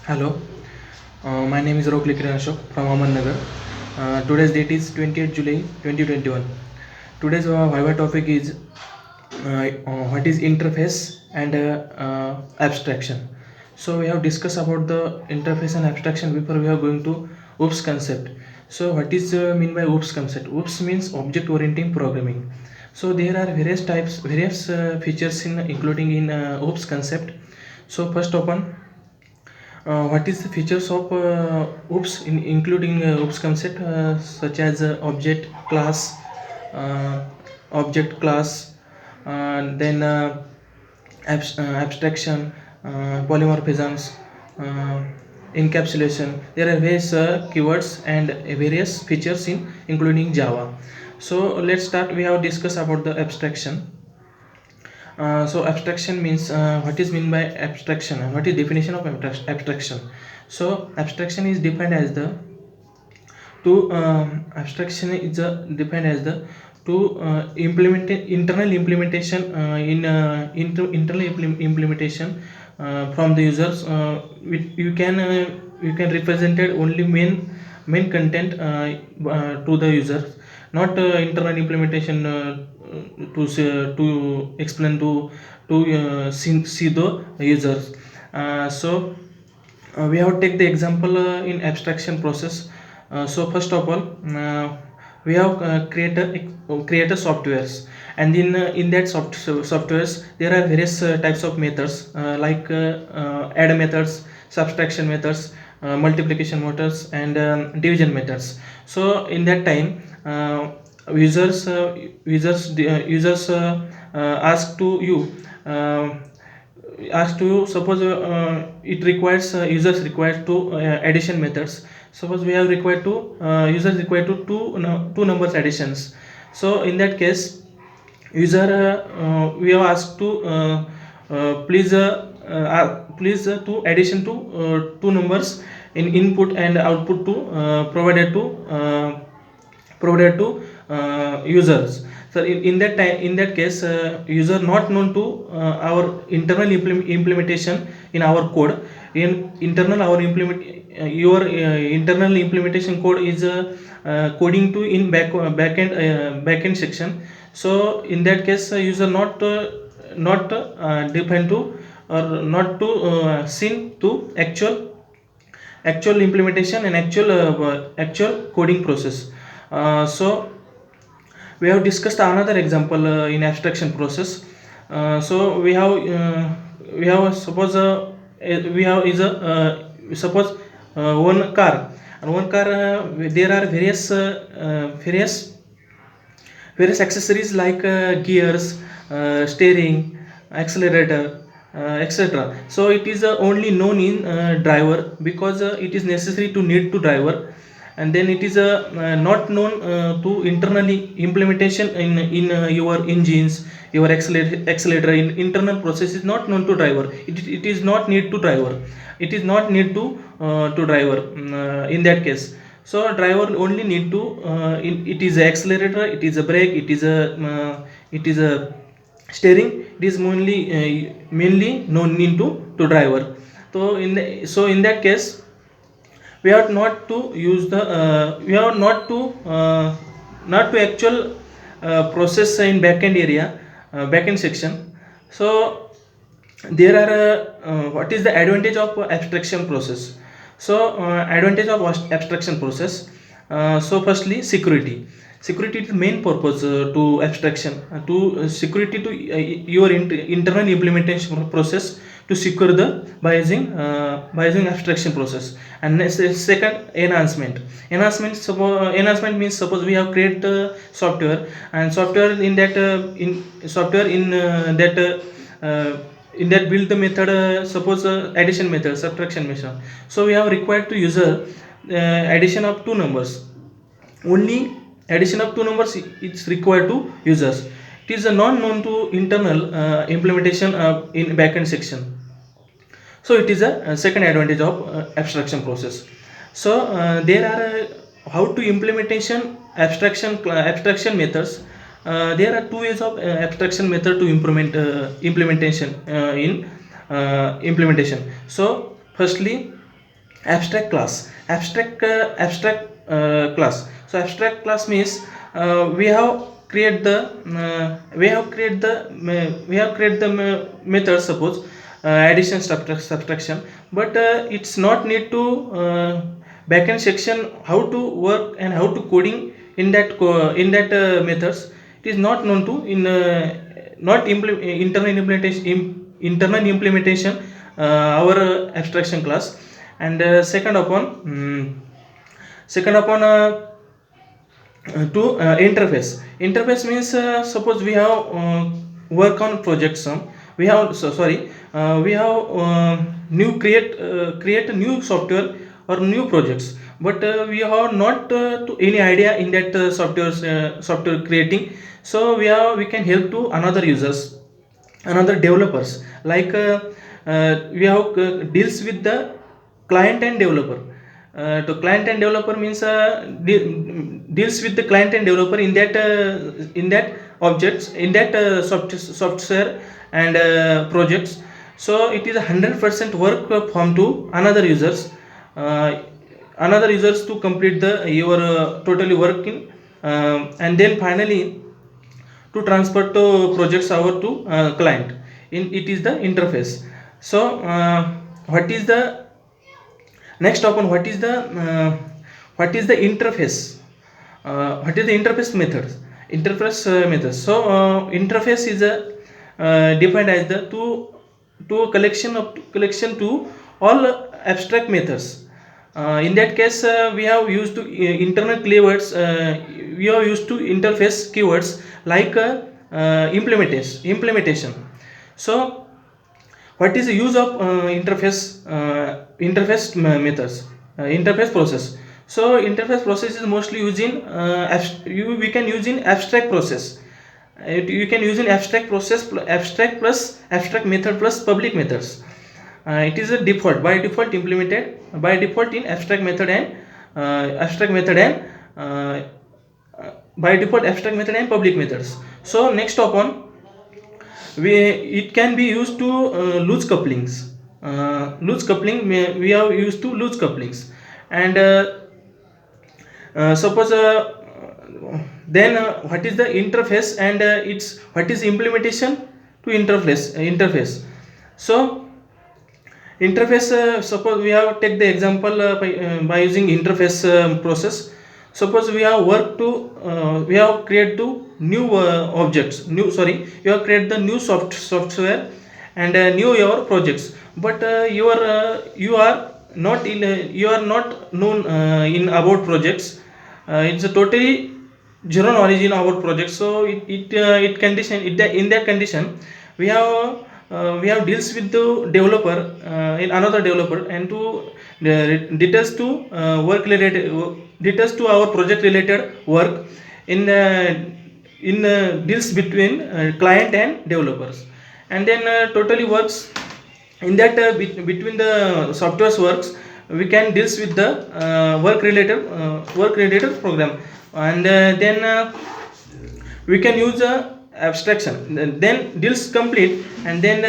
Hello, my name is Rokli Kiran Ashok from Amannagar. Today's date is 28th July 2021. Today's Viva topic is what is interface and abstraction. So we have discussed about the interface and abstraction before we are going to OOPS concept. So what is mean by OOPS concept? OOPS means object oriented programming. So there are various types, various features in including in OOPS concept. So first open what is the features of OOPS including OOPS concept such as uh, object class, then abstraction, polymorphisms, uh, encapsulation. There are various keywords and various features in including Java. So let's start. We have discussed about the abstraction. So abstraction means what is mean by abstraction and what is definition of abstraction. So abstraction is defined as the to abstraction is defined as the to implement internal implementation implementation from the users. You can represent it only main content to the users, not internal implementation to explain see the users. We have take the example in abstraction process. So first of all, we have create a softwares, and in that softwares there are various types of methods like add methods, subtraction methods, multiplication methods, and division methods. So in that time, users ask to you. As to suppose it requires users required to addition methods. Suppose we have required to users required to two numbers additions. So in that case, we have asked to please to addition to two numbers in input and output to provided to users. So in that time, in that case, user not known to our internal implementation in our code. In internal our your internal implementation code is coding to in backend section. So in that case, user not depend to or not to seen to actual implementation and actual coding process. So we have discussed another example in abstraction process. So we have suppose we have is a suppose one car, and one car there are various accessories like gears, steering, accelerator, etc. So it is only known in driver, because it is necessary to need to driver, and then it is not known to internally implementation in your engines, your accelerator in internal process is not known to driver. It is not need to driver. It is not need to driver in that case. So driver only need to it is a accelerator, it is a brake, it is a steering. It is mainly no need to driver. So in that case, we have not to use the we have not to actual process in backend area, backend section. So there are what is the advantage of abstraction process? So advantage of abstraction process. So firstly, security is the main purpose to abstraction, to security to your internal implementation process, to secure the by using abstraction process. And second, enhancement means suppose we have created software, and software in that in that build the method, suppose addition method, subtraction method. So we have required to user addition of two numbers. Only addition of two numbers it's required to users. It is a non known to internal implementation in backend section. So it is a second advantage of abstraction process. So there are how to implementation abstraction methods. There are two ways of abstraction method to implement implementation in implementation. So firstly, Abstract class. So abstract class means we have create the method, suppose addition, subtraction, but it's not need to backend section how to work and how to coding in that methods. It is not known to in not internal implementation our abstraction class. And second upon to interface means suppose we have work on project some, we have we have new create a new software or new projects, but we have not to any idea in that software creating. So we can help to another users, another developers, like we have deals with the client and developer. To client and developer means deals with the client and developer in that objects, in that software and projects. So it is 100% work from to uh, another users to complete the your totally work in, and then finally to transfer to projects over to client. In it is the interface. So what is the next upon what is the interface, what is the interface method. So interface is a defined as the to collection to all abstract methods. In that case we have used to internal keywords, we have used to interface keywords like implementation. So what is the use of methods, interface process. So interface process is mostly used in we can use in abstract process. You can use in abstract process, abstract plus abstract method plus public methods. It is a default, by default implemented by default in abstract method and uh, by default abstract method and public methods. So next upon we it can be used to loose couplings. Loose coupling, we have used to loose couplings. And suppose then what is the interface and its what is implementation to interface. So interface, suppose we have take the example by using interface process. Suppose we have worked to we have create to new objects, new sorry you have create the new software and new your projects, but you are not in you are not known in about projects. It's a totally zero knowledge in our project. So it condition it in that condition we have deals with the developer in another developer and to details to work related details to our project related work in deals between client and developers. And then totally works in that between the softwares works, we can deals with the work related program. And then we can use abstraction, then deals complete. And then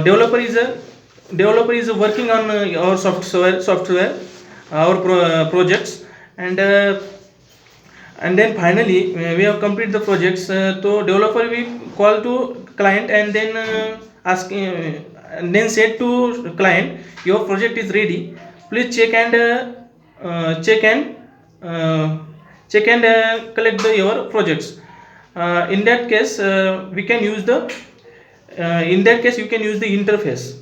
developer is working on our software our projects. And then finally we have complete the projects. So developer we call to client and then ask and then said to client, your project is ready, please check and uh, check and collect your projects. In that case we can use the in that case you can use the interface.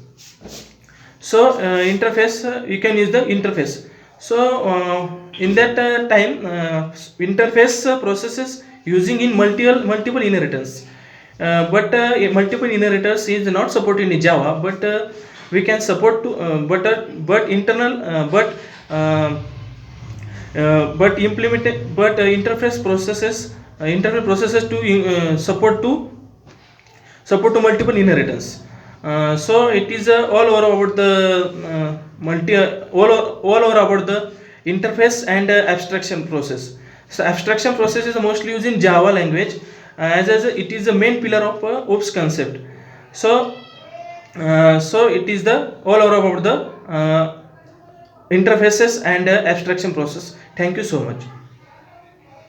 So interface you can use the interface. So in that time interface processes using in multiple inheritance. Multiple inheritance is not supported in Java, but we can support to but internal but implemented but interface processes to support to multiple inheritance. So it is all over about the all over about the interface and abstraction process. So abstraction process is mostly used in Java language, as it is the main pillar of OOPS concept. So so it is the all over about the interfaces and abstraction process. Thank you so much.